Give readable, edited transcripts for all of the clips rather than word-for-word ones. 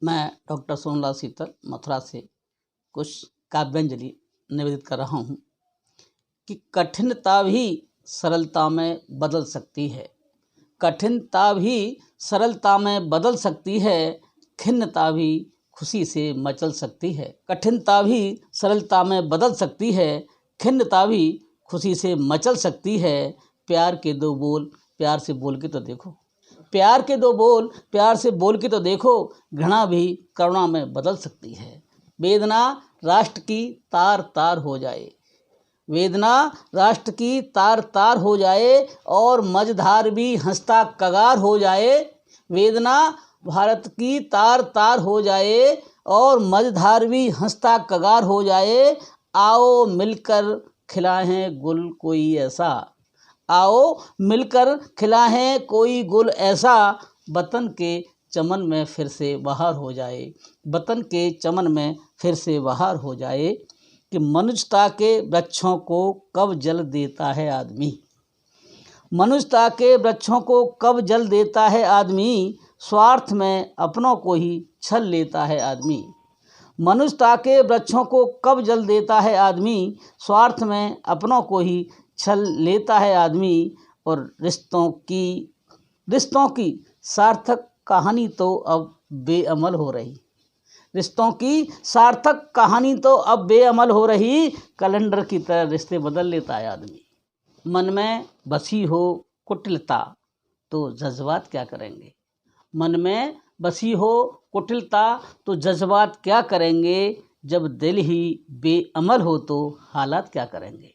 मैं डॉक्टर सोनलाल शीतल मथुरा से कुछ काव्यांजलि निवेदित कर रहा हूँ कि कठिनता भी सरलता में बदल सकती है। कठिनता भी सरलता में बदल सकती है, खिन्नता भी खुशी से मचल सकती है। कठिनता भी सरलता में बदल सकती है, खिन्नता भी खुशी से मचल सकती है। प्यार के दो बोल प्यार से बोल के तो देखो, प्यार के दो बोल प्यार से बोल के तो देखो, घृणा भी करुणा में बदल सकती है। वेदना राष्ट्र की तार तार हो जाए, वेदना राष्ट्र की तार तार हो जाए और मझधार भी हंसता कगार हो जाए। वेदना भारत की तार तार हो जाए और मझधार भी हंसता कगार हो जाए। आओ मिलकर खिलाएं गुल कोई ऐसा, आओ मिलकर खिलाएं कोई गुल ऐसा, वतन के चमन में फिर से बहार हो जाए, वतन के चमन में फिर से बहार हो जाए। कि मनुष्यता के वृक्षों को कब जल देता है आदमी, मनुष्यता के वृक्षों को कब जल देता है आदमी, स्वार्थ में अपनों को ही छल लेता है आदमी। मनुष्यता के वृक्षों को कब जल देता है आदमी, स्वार्थ में अपनों को ही छल लेता है आदमी। और रिश्तों की सार्थक कहानी तो अब बेअमल हो रही, रिश्तों की सार्थक कहानी तो अब बेअमल हो रही। कैलेंडर की तरह रिश्ते बदल लेता है आदमी। मन में बसी हो कुटिलता तो जज्बात क्या करेंगे, मन में बसी हो कुटिलता तो जज्बात क्या करेंगे, जब दिल ही बेअमल हो तो हालात क्या करेंगे।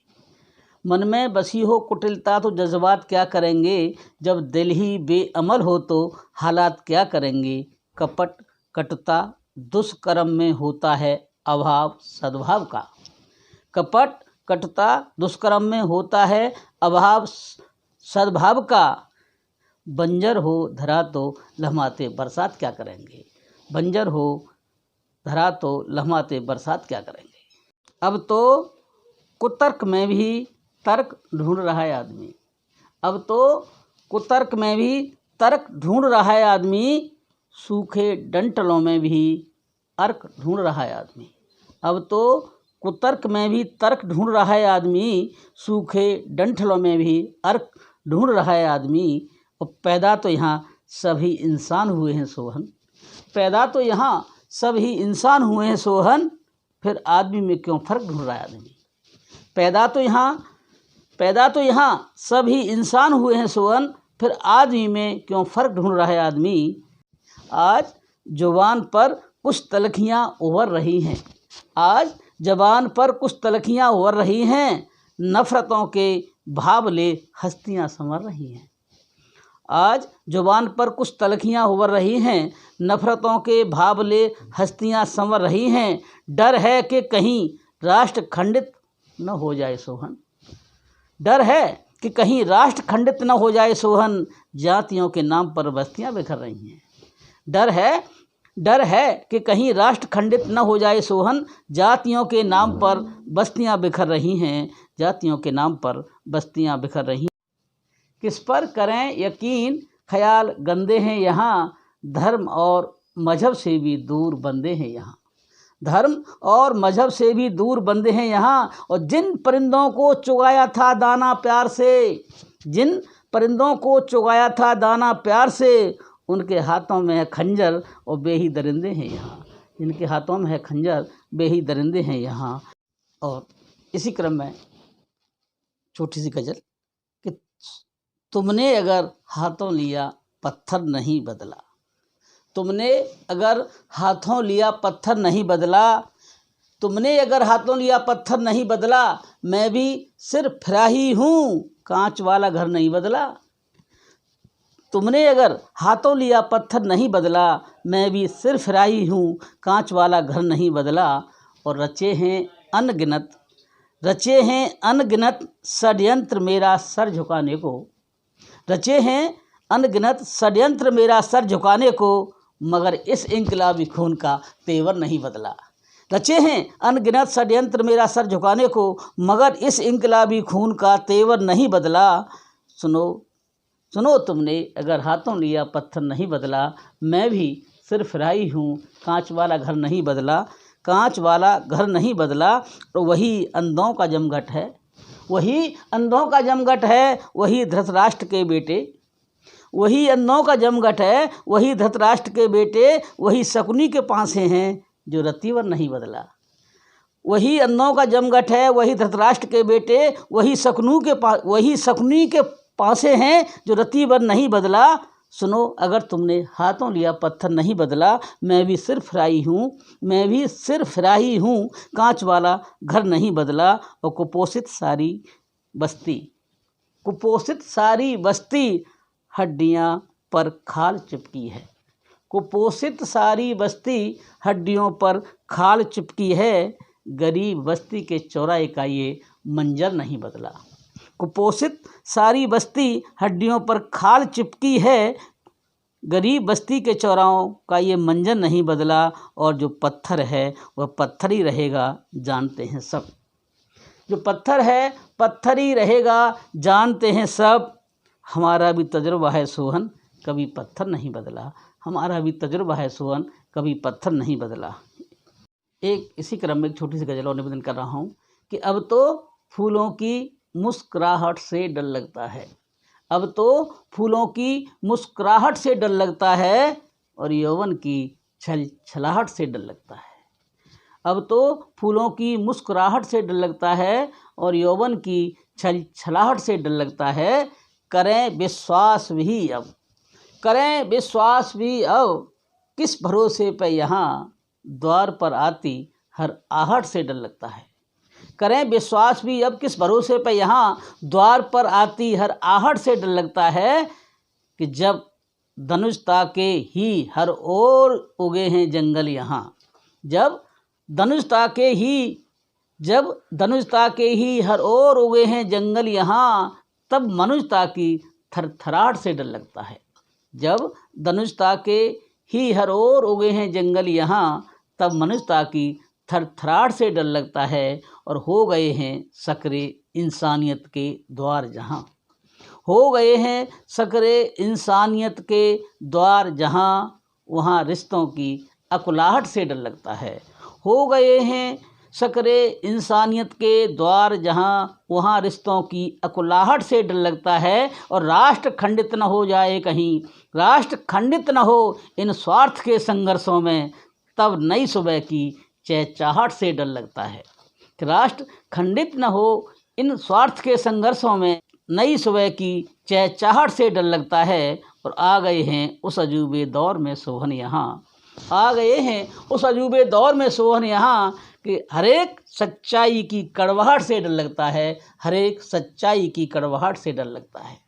मन में बसी हो कुटिलता तो जज्बात क्या करेंगे, जब दिल ही बेअमल हो तो हालात क्या करेंगे। कपट कटुता दुष्कर्म में होता है अभाव सद्भाव का, कपट कटुता दुष्कर्म में होता है अभाव सद्भाव का। बंजर हो धरा तो लहमाते बरसात क्या करेंगे, बंजर हो धरा तो लहमाते बरसात क्या करेंगे। अब तो कुतर्क में भी तर्क ढूंढ रहा है आदमी, अब तो कुतर्क में भी तर्क ढूंढ रहा है आदमी। सूखे डंठलों में भी अर्क ढूंढ रहा है आदमी, अब तो कुतर्क में भी तर्क ढूंढ रहा है आदमी। सूखे डंठलों में भी अर्क ढूंढ रहा है आदमी। और पैदा तो यहाँ सभी इंसान हुए हैं सोहन, पैदा तो यहाँ सभी इंसान हुए हैं सोहन, फिर आदमी में क्यों फ़र्क ढूंढ रहा है आदमी। पैदा तो यहाँ सभी इंसान हुए हैं सोहन, फिर आदमी में क्यों फ़र्क ढूंढ रहा है आदमी। आज जुबान पर कुछ तलखियाँ उभर रही हैं, आज जबान पर कुछ तलखियाँ उभर रही हैं, नफ़रतों के भाव ले हस्तियाँ संवर रही हैं। आज जुबान पर कुछ तलखियाँ उभर रही हैं, नफ़रतों के भाव ले हस्तियाँ संवर रही हैं। डर है कि कहीं राष्ट्र खंडित न हो जाए सोहन, डर है कि कहीं राष्ट्र खंडित न हो जाए सोहन, जातियों के नाम पर बस्तियाँ बिखर रही हैं। डर है कि कहीं राष्ट्र खंडित न हो जाए सोहन, जातियों के नाम पर बस्तियां बिखर रही हैं, जातियों के नाम पर बस्तियां बिखर रही। किस पर करें यकीन ख्याल गंदे हैं यहाँ, धर्म और मजहब से भी दूर बंदे हैं यहाँ, धर्म और मजहब से भी दूर बंदे हैं यहाँ। और जिन परिंदों को चुगाया था दाना प्यार से, जिन परिंदों को चुगाया था दाना प्यार से, उनके हाथों में है खंजर और बेही दरिंदे हैं यहाँ, जिनके हाथों में है खंजर बेही दरिंदे हैं यहाँ। और इसी क्रम में छोटी सी गज़ल कि तुमने अगर हाथों लिया पत्थर नहीं बदला, तुमने अगर हाथों लिया पत्थर नहीं बदला, तुमने अगर हाथों लिया पत्थर नहीं बदला, मैं भी सिर्फ फिरा ही हूँ कांच वाला घर नहीं बदला। तुमने अगर हाथों लिया पत्थर नहीं बदला, मैं भी सिर्फ फिरा ही हूँ कांच वाला घर नहीं बदला। और रचे हैं अनगिनत षड्यंत्र मेरा सर झुकाने को, रचे हैं अनगिनत षड्यंत्र मेरा सर झुकाने को, मगर इस इंकलाबी खून का तेवर नहीं बदला। रचे हैं अनगिनत षड्यंत्र मेरा सर झुकाने को, मगर इस इंकलाबी खून का तेवर नहीं बदला। सुनो तुमने अगर हाथों लिया पत्थर नहीं बदला, मैं भी सिर्फ फिराई हूँ, कांच वाला घर नहीं बदला, कांच वाला घर नहीं बदला। तो वही अंधों का जमघट है, वही अंधों का जमघट है, वही धृतराष्ट्र के बेटे, वही अंधों का जमघट है, वही धृतराष्ट्र के बेटे, वही शकुनी के पासे हैं जो रतिवर नहीं बदला। वही अंधों का जमघट है, वही धृतराष्ट्र के बेटे, वही शकुनी के पासे हैं जो रतिवर नहीं बदला। सुनो, अगर तुमने हाथों लिया पत्थर नहीं बदला, मैं भी सिर्फ फिराई हूँ, मैं भी सिर्फ फिराई हूँ, कांच वाला घर नहीं बदला। और कुपोषित सारी बस्ती हड्डियाँ पर खाल चिपकी है, कुपोषित सारी बस्ती हड्डियों पर खाल चिपकी है, गरीब बस्ती के चौराहे का ये मंजर नहीं बदला। कुपोषित सारी बस्ती हड्डियों पर खाल चिपकी है, गरीब बस्ती के चौराहों का ये मंजर नहीं बदला। और जो पत्थर है वह पत्थर ही रहेगा, जानते हैं सब। जो पत्थर है पत्थर ही रहेगा, जानते हैं सब। हमारा भी तजुर्बा है सोहन, कभी पत्थर नहीं बदला, हमारा भी तजुर्बा है सोहन, कभी पत्थर नहीं बदला। एक इसी क्रम में एक छोटी सी गज़ल और निवेदन कर रहा हूँ कि अब तो फूलों की मुस्कुराहट से डर लगता है, अब तो फूलों की मुस्कुराहट से डर लगता है, और यौवन की छलछलाहट से डर लगता है। अब तो फूलों की मुस्कुराहट से डर लगता है, और यौवन की छलछलाहट से डर लगता है। करें विश्वास भी अब, करें विश्वास भी अब, किस भरोसे पे यहाँ द्वार पर आती हर आहट से डर लगता है। करें विश्वास भी अब, किस भरोसे पे यहाँ द्वार पर आती हर आहट से डर लगता है। कि जब धनुषता के ही हर ओर उगे हैं जंगल यहाँ, जब धनुषता के ही हर ओर उगे हैं जंगल यहाँ, तब मनुष्यता की थरथराहट से डर लगता है। जब धनुषता के ही हर ओर उगे हैं जंगल यहाँ, तब मनुष्यता की थरथराहट से डर लगता है। और हो गए हैं सकरे इंसानियत के द्वार जहाँ, हो गए हैं सकरे इंसानियत के द्वार जहाँ, वहाँ रिश्तों की अकुलाहट से डर लगता है। हो गए हैं सकरे इंसानियत के द्वार जहाँ, वहाँ रिश्तों की अकुलाहट से डर लगता है। और राष्ट्र खंडित न हो जाए कहीं, राष्ट्र खंडित न हो इन स्वार्थ के संघर्षों में, तब नई सुबह की चहचहाट से डर लगता है। राष्ट्र खंडित न हो इन स्वार्थ के संघर्षों में, नई सुबह की चहचहाट से डर लगता है। और आ गए हैं उस अजूबे दौर में सोहन यहाँ, आ गए हैं उस अजूबे दौर में सोहन यहाँ, कि हरेक सच्चाई की कड़वाहट से डर लगता है, हरेक सच्चाई की कड़वाहट से डर लगता है।